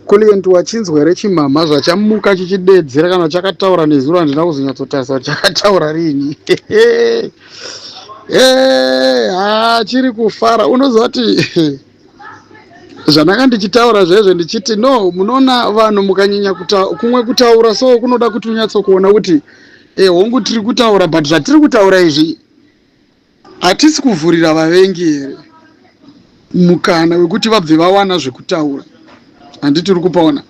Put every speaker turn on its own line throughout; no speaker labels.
Kulientu wachinzwa here chimama zvachamuka chichidedzera kana chakataura nezuro handina kuzonyatsotarisa kuti chakataura rinyi. Chiri kufara. Unoziva kuti zvandanga ndichitaura zvezvo ndichiti no, munoona vanhu mukanyanya kumwe kutaura so kunoda kuti unyatsokuona kuti hongu tiri kutaura, but zvatiri kutaura izvi hatisi kuvhurira vavengi here mukana wekuti vabve vawana zvekutaura. Handiti uri kupaona.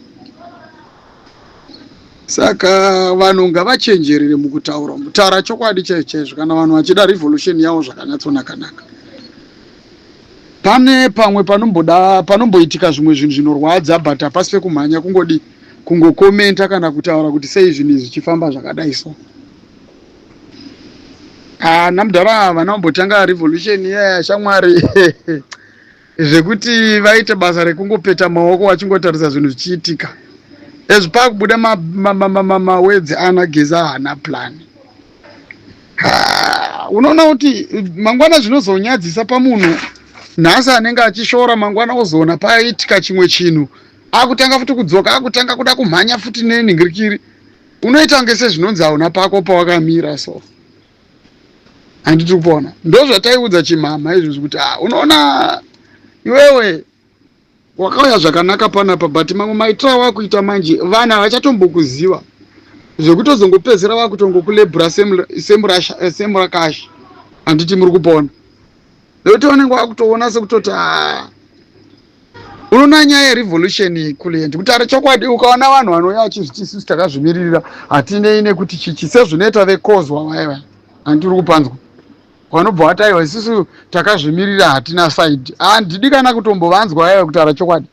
Saka vanhu ngavachenjerere mukutaura, mutaura chokwadi chaizvo kana vanhu vachida revolution yavo zvakanyatsonakanaka. Pane pamwe panomboitika zvimwe zvinhu zvinorwadza, but hapasi pekumhanya kungokomenta kana kutaura kuti sei zvinhu zvichifamba zvakadai so. Namudhara vanombotanga revolution shamwari zvekuti vaite basa rekungopeta maoko vachingotarisa zvinhu zvichiitika. Ezvi pakubuda mawedzi ana Geza haana plan. Unoona kuti mangwana zvinozonyadzisa pamunhu, nhasi anenge achishora mangwana ozoona paitika chimwe chinhu akutanga futi kudzoka, akutanga kuda kumhanya futi nenhingirikiri. Unoita kunge sezvinonzi hauna pako pawakamira so. Handiti kupona. Ndo zvataiudza chimama izvozvo kuti unoona iwewe wakauya zvakanaka panapa, but mamwe maitira wakuita manje vana havachatombokuziva zvekutozongopedzera vakutongokulebhura semurakashi. Handiti muri kupona. Nekuti vanenge vakutoona sekutoti unoona nyaya yerevolution kulendi kutaura chokwadi. Ukaona vanhu vanouya vachizviti isusu takazvimiririra hatinei nekuti chichi sezvinoita vekozwa vaiva, handiri kupanzwa vanobva vataiwa isusu takazvimirira hatina side. Handidi kana kutombovanzwa aiwa kutaura chokwadi.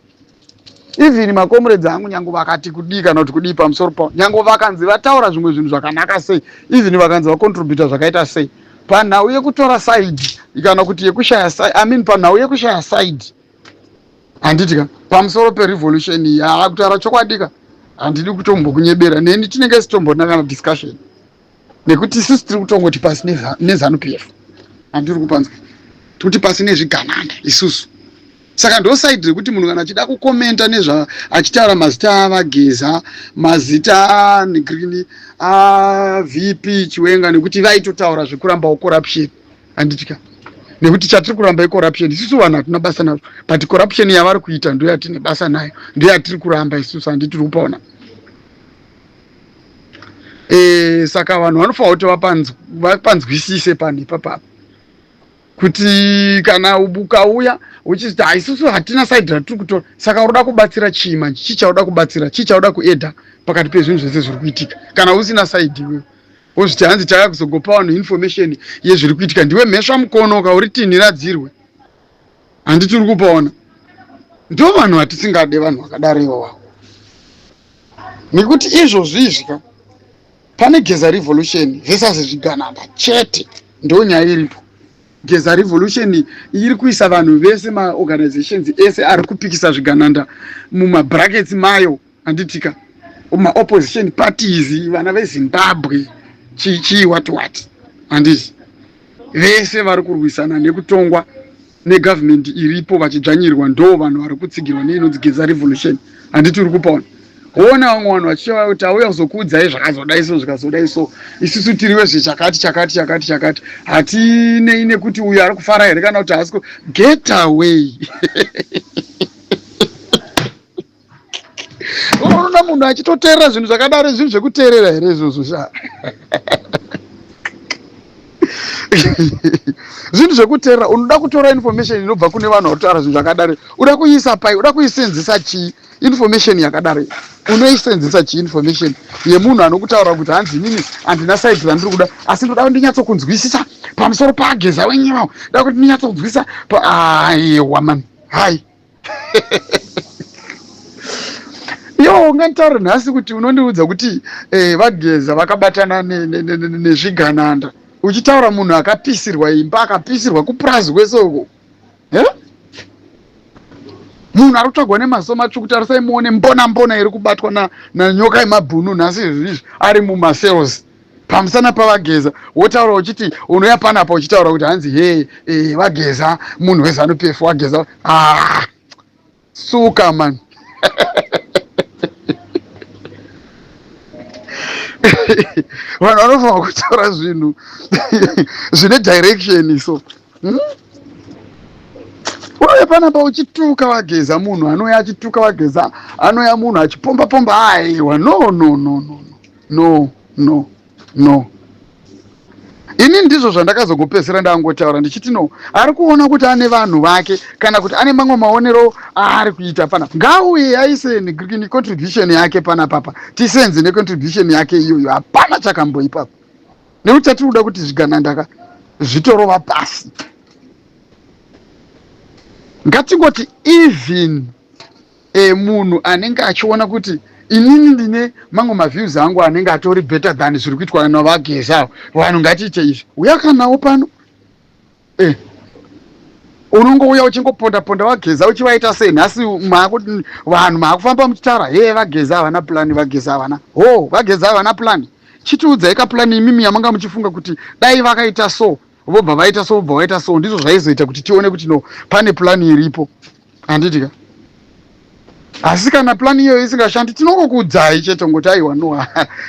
Even makomrades angu nyange vakati kudii kana kuti kudii pamusoro pavo, nyange vakanzi vataura zvimwe zvinhu zvakanaka sei, even vakanzi vacontributa zvakaita sei, panhau yekutora side kana kuti yekushaya side, panhau yekushaya side, handitika pamusoro perevolution iyi kutaura chokwadika handidi kutombokunyebera. Neni tinenge sitombona kana discussion nekuti isusu tiri kutongoti pasi neZANU-PF. Handiri kupanzwa kuti pasi nezvigananda isusu. Saka ndo side rekuti munhu kana achida kukomenta nezva achitaura mazita avageza, mazita negreen VP Chiwenga nekuti vaitotaura zvekuramba corruption. Handitika nekuti chatiri kuramba corruption isusu vanhu hatuna basa nazvo, but corruption yavari kuita ndo yatine basa nayo, ndo yatiri kuramba isusu. Handitiri kupaona. Saka vanhu vanofanira kuti vapanzwisise panepapa kuti kana ukauya uchiti isusu hatina side ratiri kutora, saka unoda kubatsira chii manje, chichauda kubatsira, chichauda kuedha pakati pezvinhu zvese zviri kuitika. Kana usina side iwewe wozviti hanzi tava kuzogopa vanhu information yezviri kuitika, ndiwe mhesva mukono ukauri tini radzirwe. Handitiri kupaona. Ndo vanhu vatisingade vanhu vakadaro iwawo, nekuti izvozvizvi pane Geza revolution versus zvigananda chete ndo nyaya iripo. Geza revolution iri kuisa vanhu vese maorganizations ese ari kupikisa zvigananda mumabrackets mayo. Handitika opposition parties, vana veZimbabwe chii what. Handiti vese vari kurwisana nekutongwa negovernment iripo vachidzvanyirwa, ndo vanhu vari kutsigirwa neinonzi Geza revolution. Handiti uri kupaona. Ona vamwe vanhu vachiva kuti auya kuzokuudzai zvakazodai so zvikazodai so, isusu tiriwe chakati hatinei nekuti uyu ari kufara here kana kuti haasi. Get away. Unoona munhu achitoteerera zvinhu zvakadaro, zvinhu zvekuteerera here izvozvo sha. Zvinhu zvekuteerera, unoda kutora information inobva kune vanhu vanotaura zvinhu zvakadaro, uda kuisa pai, uda kuisenzesa chii information yakadaro? Unoisenzesa chii information yemunhu anokutaura kuti hanzi inini handina side randiri kuda, asi ndoda kuti ndinyatsokunzwisisa pamusoro paGeza wenyewe, ndoda kuti ndinyatsonzwisisa aiwa man, hai. Iwo unganditaura nhasi kuti unondiudza kuti vaGeza vakabatana nezvigananda, uchitaura munhu akapisirwa imba, akapisirwa kupurazi kwese uko. Munhu ari kutsvagwa nemaziso matsvuku, tarisai muone mbona iri kubatwa nanyoka yemabhunu nhasi izvizvi ari mumasales pamusana pavaGeza. Wotaura uchiti unoya panapa uchitaura kuti hanzi vaGeza munhu weZANU-PF waGeza. Suka man. vanhu vanofanira kutaura zvinhu zvine direction. So uye panapa uchituka wageza munhu anouya achituka wageza, anouya munhu achipomba pomba, aiwa no no no no no no no. Ini ndizvo zvandakazongopedzisira ndangotaura ndichiti no, ari kuona kuti ane vanhu vake kana kuti ane mamwe maonero aari kuita panapa, ngauye aise ni contribution yake panapapa, tisenze necontribution yake iyoyo. Hapana chakamboipapo, nekuti chatiri kuda kuti zviganandaka zvitorova pasi. Ngatingoti even munhu anenge achiona kuti inini ndine mamwe maviews angu anenge atori better than zviri kuitwa navageza, vanhu ngatiite izvi, uya kanawo pano unongouya uchingoponda ponda wageza uchivaita sei. Nhasi vanhu maakufamba muchitaura vageza havana plani, vageza havana vageza havana plani. Chitiudzai kaplani imimi yamanga muchifunga kuti dai vakaita so vobva vaita so vobva vaita so, ndizvo zvaizoita kuti tione kuti no pane plani iripo, handitika. Asi kana plani iyoyo isingashandi tinongokuudzai chete ngoti aiwa no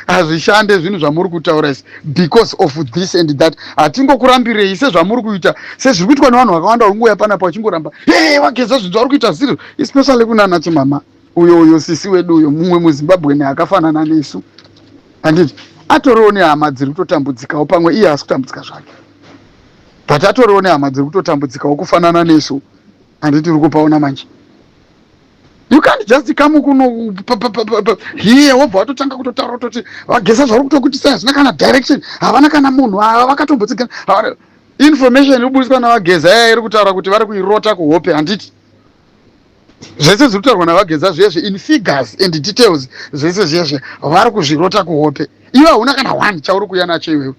hazvishande zvinhu zvamuri kutaura isi because of this and that. Hatingokurambirei sezvamuri kuita, sezviri kuitwa nevanhu vakawanda ungoya panapa uchingoramba wageza zvinhu vari kuita ziro, especially kunana chimama uyo sisi wedu uyo, mumwe muZimbabwe akafanana nesu, handiti. Atoriwo nehama dziri kutotambudzikawo, pamwe iye asi kutambudzika zvake, but atoriwo nehama dziri kutotambudzikawo kufanana nesu, handiti. Uri kupaona manje. You can't just come kuno here wobva watotanga kutotaura kutoti vageza zvari kutokuitisa hazvina kana direction, havana kana munhu vakatombodzika. Information irikubudiswa navageza iri kutaura kuti vari kuirota kuhope, handiti. Zvese zviri kutaurwa navageza zveshe in figures and details, zvese zveshe vari kuzvirota kuhope. Iwe hauna kana one chauri kuuya nacho iwewe,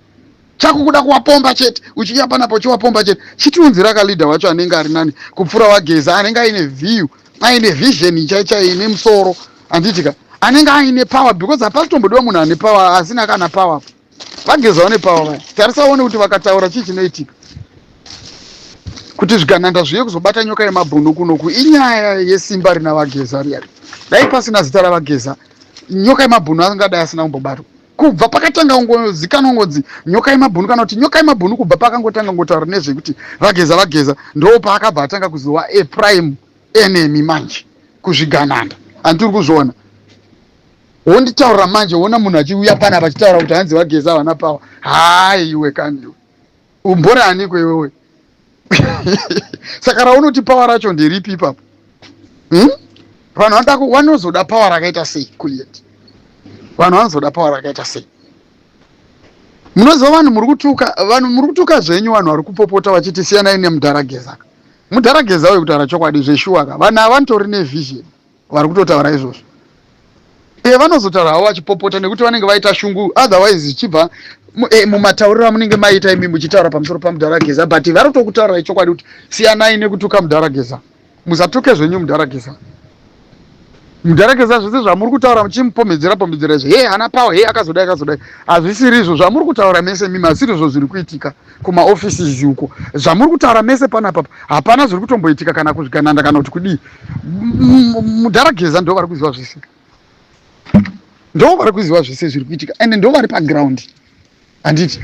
chako kuda kuwapomba chete, uchiuya panapa uchiwapomba chete. Chitiunzira kalidha wacho anenge ari nani kupfuura wageza, anenge aine view, aine vision chaichai ine musoro, handitika. Anenge aine power, because hapasi tombodiwa munhu ane power asina kana power. Vageza vane power vaya. Tarisaone kuti vakataura chii chinoitika. Kuti zvigananda zviye kuzobata nyoka yemabhunu kunoku inyaya yesimba rina vageza riyari. Dai pasina zita ravageza, nyoka yemabhunu angadai asina kumbobatwa. Kubva pakatanga ungozikanwa ngodzi nyoka yemabhunu, kana kuti nyoka yemabhunu kubva pakangotanga ngotaura nezvekuti vageza ndo paakabva atanga kuziva prime enemy manje kuzvigananda. Handiri kuzviona. Wonditaura manje, wona munhu achiuya panapa achitaura kuti hanzi vageza havana pawa. Hai iwe kani umbora aniko iwewe? Saka raunoti pawa racho ndiripi ipapo? Vanhu vanozoda pawa rakaita sei kulieti? Vanhu vanozoda pawa rakaita sei? Munoziva vanhu muri kutuka zvenyu, vanhu vari kupopota vachiti siyanai nemudharageza. Mudharageza uyu kutaura chokwadi zveshuwaka, vanhu havanitori nevision vari kutotaura izvozvo. Vanozotaura havo vachipopota nekuti vanenge vaita shungu, otherwise zvichibva mumatauriro amunenge maita imi muchitaura pamusoro pamudharageza, but vari kutokutaura chokwadi kuti siyanai nekutuka mudharageza, musatuke zvenyu mudharageza. Mudharageza zvese zvamuri kutaura muchimupomedzera izvo, hana pawa, akazodai, hazvisiri izvo zvamuri kutaura mese mimi, hazvisiri izvo zviri kuitika kumaoffices uko. Zvamuri kutaura mese panapa hapana zviri kutomboitika kana kuzvigananda kana kuti kudii. Mudharageza ndo vari kuziva zvese, ndo vari kuziva zvese zviri kuitika, ende ndo vari paground, handiti.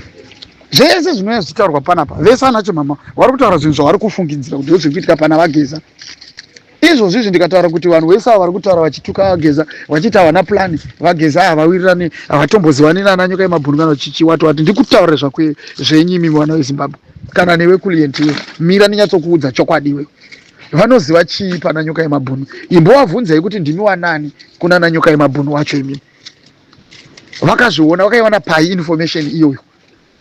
Zvese zvinouya zvichitaurwa panapa, vese ana chimama vari kutaura zvinhu zvavari kufungidzira kuti zviri kuitika pana vageza. Izvozvi ndikataura kuti vanhu vese ava vari kutaura vachituka vageza, vachiti havana plani, vageza havawirirani, havatombozivani nana nyoka yemabhunu kana chichiwati ndikutaura zvako zvenyu imi vana veZimbabwe, kana newe kulienti, mira ninyatsokuudza chokwadi iwe. Vanoziva chii pana nyoka yemabhunu? Imbovabvunzai kuti ndimi wanani kunana nyoka yemabhunu wacho imimi. Vakazviona, vakaiwana pai information iyoyo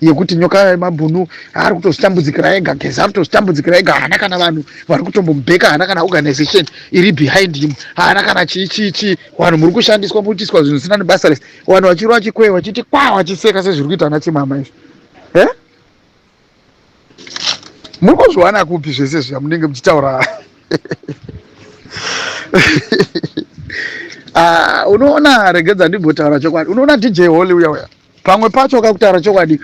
yekuti nyoka yemabhunu ari kutozvitambudzikira ega, geza ari kutozvitambudzikira ega, haana kana vanhu vari kutombomubheka, haana kana organization iri behind him, haana kana chii. Vanhu muri kushandiswa muchiiswa zvinhu zvisina nebasa rese, vanhu vachiri vachikweya vachiti kwa vachiseka sezviri kuita ana chimama izvi. Muri kuzviwana kupi zvese zvamunenge muchitaura? Unoona, regedza ndimbotaura chokwadi. Unoona DJ Holly uya pamwe pacho kakutaura chokwadi,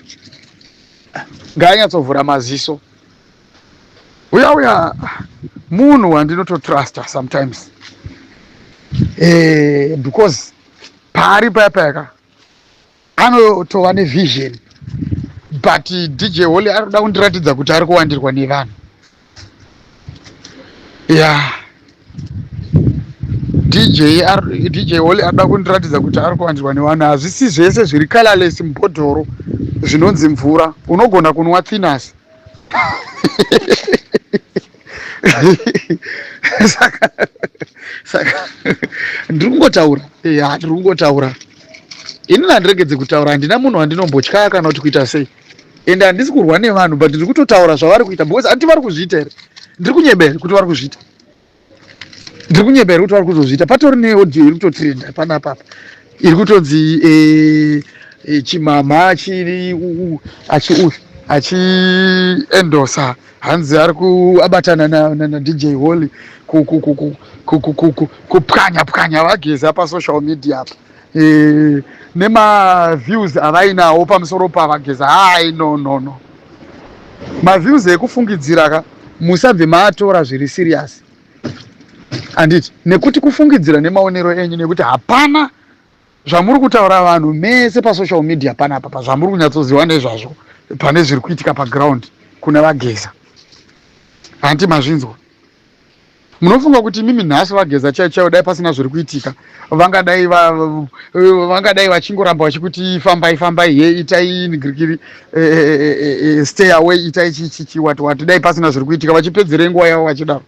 ngaanyatsovhura maziso. Uya munhu wandinototrasta sometimes, because paari paya anotova nevision, but DJ Holly ari kuda kundiratidza kuti ari kuwandirwa nevanhu. DJ Holly ari kuda kundiratidza kuti ari kuwandirwa nevanhu. Hazvisi zvese zviri colorless mubhodhoro zvinonzi mvura, unogona kunwa Thinners. Saka ndiri kungotaura ini handiregedze kutaura. Handina munhu wandinombotya kana kuti kuita sei, ende handisi kurwa nevanhu, but ndiri kutotaura zvavari kuita because hati vari kuzviita here. Ndiri kunyebera kuti vari kuzviita, ndiri kunyebera kuti vari kuzozviita. Patori neaudio iri kutotrenda panapapa iri kutonzi chimama chiri achiendosa hanzi ari kuabatana na DJ Holly kupwanya vageza pasocial media apa, nemaviews avainawo pamusoro pavageza. Hai, no, maviews ekufungidzira ka musabve maatora zviri serious, handiti, nekuti kufungidzira nemaonero enyu, nekuti hapana zvamuri kutaura vanhu mese pasocial media panapa zvamuri kunyatsoziva nezvazvo pane zviri kuitika paground kuna vageza. Hanti mazvinzwa? Munofunga kuti mimi nhasi vageza chaiwo dai pasina zviri kuitika vangadai vachingoramba vachikuti fambai he itai nigirikiri stay away itai chichi wati dai pasina zviri kuitika vachipedzere nguva yavo vachidaro?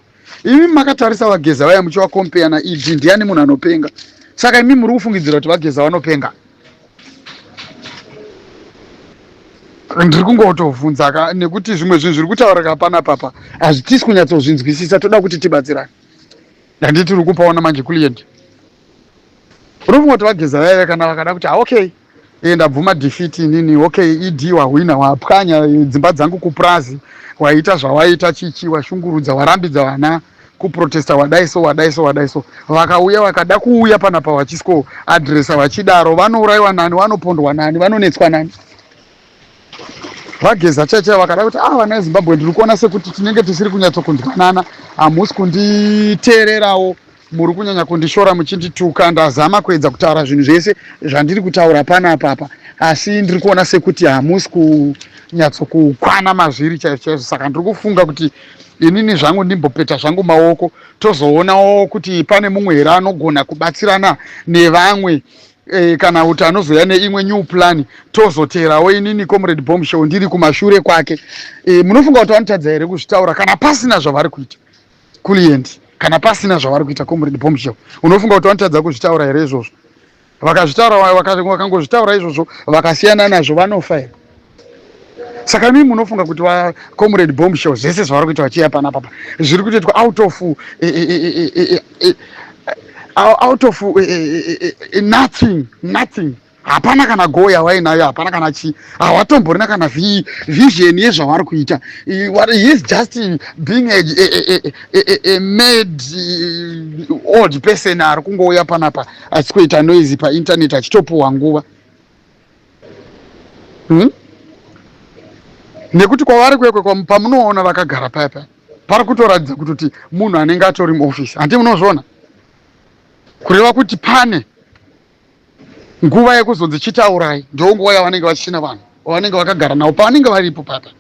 Imi makatarisa vageza vaya muchivakompea naED, ndiani munhu anopenga? Saka imi muri kufungidzira kuti vageza vanopenga? Ndiri kungotovhunza nekuti zvimwe zvinhu zviri kutaurika panapapa hazvitisi kunyatsozvinzwisisa. Toda kuti tibatsirane. Handiti tiri kupaona manje kuliende. Unofunga kuti vageza vaya kana vakada kuti okay, ndabvuma defeat nini, okay, ED wahwina, wapwanya dzimba dzangu kuprazi, waita zvawaita chichi, washungurudza, warambidza vana kuprotesta, wadaiso, vakauya vakada kuuya panapa vachisko adresa vachidaro, vanourayiwa nani, vanopondwa nani, vanonetswa nani? Vageza chaichaivo vakada kuti vana veZimbabwe ndiri kuona sekuti tinenge tisiri kunyatsokunzwanana, hamusi kunditeererawo, muri kunyanya kundishora muchindituka. Ndazama kuedza kutaura zvinhu zvese zvandiri kutaura panapapa, asi ndiri kuona sekuti hamusi kunyatsokukwana mazviri chaizvo. Saka ndiri kufunga kuti inini zvangu ndimbopeta zvangu maoko, tozoonawo kuti pane mumwe here anogona kubatsirana nevamwe, kana kuti anozoya neimwe new plan, tozoteerawo inini Comrade Bombshell ndiri kumashure kwake. Munofunga kuti vanotadza here kuzvitaura kana pasina zvavari kuita kuliendi, kana pasina zvavari kuita Comrade Bombshell? Unofunga kuti vanotadza kuzvitaura here izvozvo? Vakangozvitaura izvozvo vakasiyana nazvo vanofa here? Saka mimi munofunga kuti Comrade Bombshell zvese zvavari kuita vachiya panapapa zviri kutoitwa out of nothing. Hapana kana goal yavainayo, hapana kana chi, havatomborina kana vision yezvavari kuita. He is just being a made old person ari kungouya panapa achikuita noise painternet achitopuhwa nguva. Nekuti kwavari kwekwe pamunoona vakagara paya pari kutoratidza kuti munhu anenge atori muofisi. Handi munozviona kureva kuti pane nguva yekuzonzi chitaurai, ndo nguva yavanenge vachina vanhu vanenge vakagara navo pavanenge varipo papa.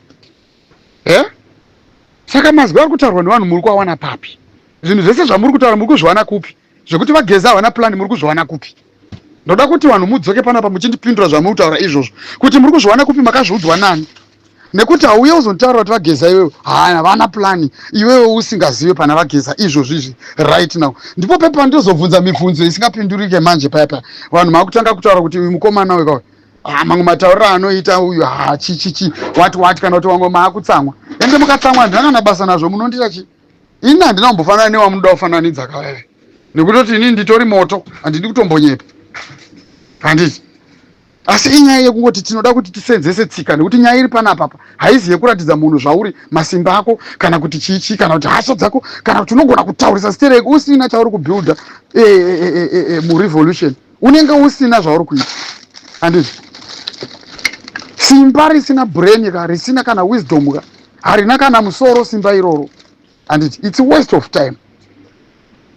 Saka mazwi ari kutaurwa nevanhu muri kuvawana papi? Zvinhu zvese zvamuri kutaura muri kuzviwana kupi? Zvekuti vageza havana plan muri kuzviwana kupi? Ndoda kuti vanhu mudzoke panapa muchindipindura zvamuri kutaura izvozvo, kuti muri kuzviwana kupi, makazviudzwa nani? Nekuti hauye uzontaura kuti vageza iwewe havana plani, iwewe usingazive pana vageza izvozvizvi right now. Ndipo pepa ndizobvunza mibvunzo isingapindurike manje paya. Vanhu makutanga kutaura kuti uyu mukomana weka mamwe matauriro anoita uyu chichichi wati kana kuti vamwe maakutsamwa. Ende mukatsamwa handina kana basa nazvo, munondita chi? Ini handina kumbofanana newamunoda kufananidza kavawe, nekuti kuti inini nditori moto, handidi kutombonyepa, handiti. Asi inyaya yekungoti tinoda kuti tisenzese tsika, nekuti nyaya iri panapapa haizi yekuratidza munhu zvauri masimba ako kana kuti chichi kana kuti hasha dzako kana kuti unogona kutaurisa stereki usina chauri kubuilda murevolution, unenge usina zvauri kuita. Handiti simba risina brain risina kana wisdom harina kana musoro simba iroro. Handiti it's a waste of time.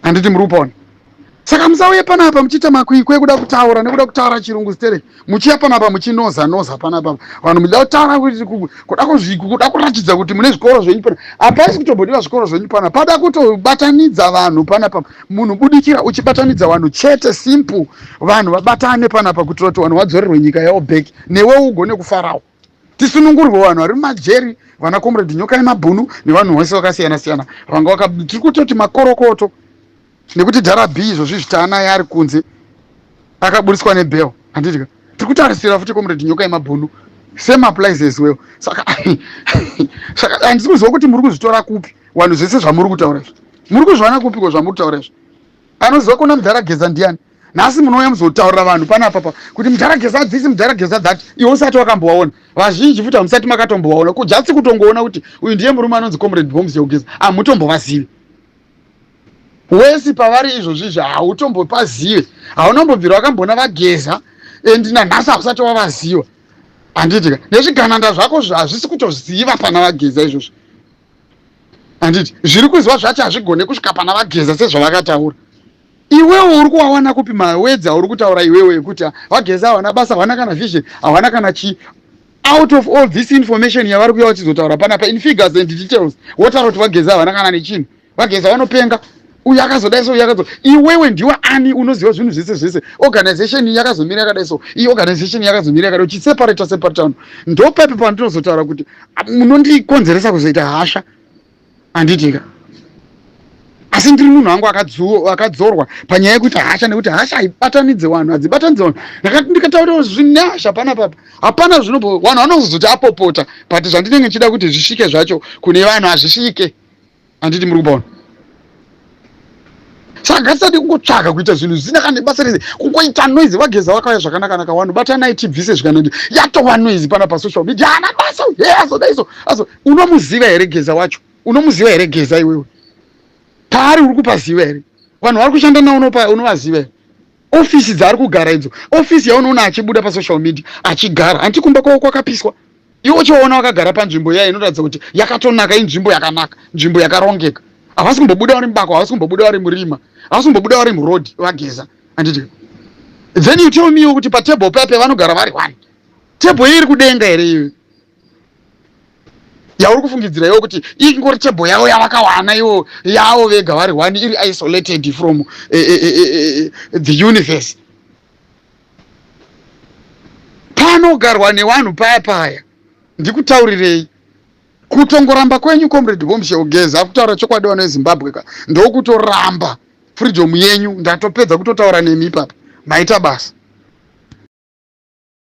Handiti muri kupaona? Saka musauye panapa muchiita makwikwi ekuda kutaura nekuda kutaura chirungu sitereki, muchiya panapa muchinoza panapa vanhu muchida kutaura kuda kuratidza kuti mune zvikoro zvenyu panapa. Hapaisi kutobodiwa zvikoro zvenyu panapa, pada kutobatanidza vanhu panapa. Munhu budikira uchibatanidza vanhu chete, simple, vanhu vabatane panapa kuitira kuti vanhu vadzorerwe nyika yavo back, newe ugone kufarawo. Tisunungurwe vanhu vari mumajeri, vana Comrade Nyoka Yemabhunu nevanhu vose vakasiyana siyana vanga tiri kutoti makorokoto, nekuti Dharabi izvozvi zvitana yari kunze akaburiswa nebel. Handitika tiri kutarisira futi Comrade Nyoka Yemabhunu, same applies as well. Saka handisi kuziva kuti muri kuzvitora kupi vanhu zvese zvamuri kutaura izvi, muri kuzviwana kupiko zvamuri kutaura izvi. Anoziva kuna Mudharageza ndiani? Nhasi munouya muzotaurira vanhu panapa kuti Mudharageza adzisi, Mudharageza dzati, iwo usati wakambowaona. Vazhinji futi hamusati makatombowaona, kujasi kutongoona kuti uyu ndiye murume anonzi Comrade Bombs Yogeza, hamutombovazivi. Wesi pavari izvozvizvi hautombopazive, haunombobvira wakambona vageza endi nanhasi hausati wavaziva. Handitika nezvigananda zvako hazvisi kutoziva pana vageza izvozvi. Handiti zviri kuziva zvacho hazvigone kusvika pana vageza sezvavakataura. Iwewe uri kuwawana kupi mawedzi auri kutaura iwewe ekuti vageza hawana basa, hawana kana vision, hawana kana chi. Out of all this information yavari kuuya vachizotaura panapa in figures and details, wotaura kuti vageza hawana kana nechinhu. Vageza vanopenga, uyu akazodai so, uyu akazo. Iwewe ndiwe ani unoziva zvinhu zvese zvese? Organization yakazomira yakadai so, iyi organization yakazomira yakadai, uchiseparata vanhu. Ndopapi pandinozotaura kuti munondikonzeresa kuzoita hasha. Handitika asi ndiri munhu wangu akadzorwa panyaya yekuti hasha, nekuti hasha haibatanidze vanhu, hadzibatanidze vanhu. Ndikataura zvine hasha panapa, hapana zvinobvo vanhu vanozoti apopota, but zvandinenge nchida kuti zvisvike zvacho kune vanhu hazvisvike. Handiti muri kubaona? Saka ngatisati kungotsvaga kuita zvinhu zvisina kana basa rese, kungoita noise. Vageza vakauya zvakanaka vanhu, batanai tibvise zvikanaka. Yatova noise panapa social media, hana basa, azodaiso. Unomuziva here Geza wacho? Unomuziva here Geza iwewe? Paari uri kupaziva here? Vanhu vari kushanda navo unovaziva here? Ofisi dzaari kugara idzo, ofisi yaunoona achibuda pasocial media achigara, handiti kumba kwavo kwakapiswa. Iwo uchiona wakagara panzvimbo yayo inoratidza kuti yakatonaka, inzvimbo yakanaka, nzvimbo yakarongeka. Havasi kumbobuda vari mubako, havasi kumbobuda vari murima, havasi kumbobuda vari murodhi vageza. Handiti then you tell me kuti patable pape vanogara vari one. Table iri kudenga here iwe? Yauri kufungidzira iwo kuti ingori table yavo yavakawana iwo yavo vega vari one, iri isolated from the universe. Panogarwa nevanhu paya. Ndikutaurirei kutongoramba kwenyu Comrade Bombs Yogeza, akutaura chokwadi vana veZimbabwe ka ndokutoramba freedom yenyu. Ndatopedza kutotaura nemi papa, maita basa.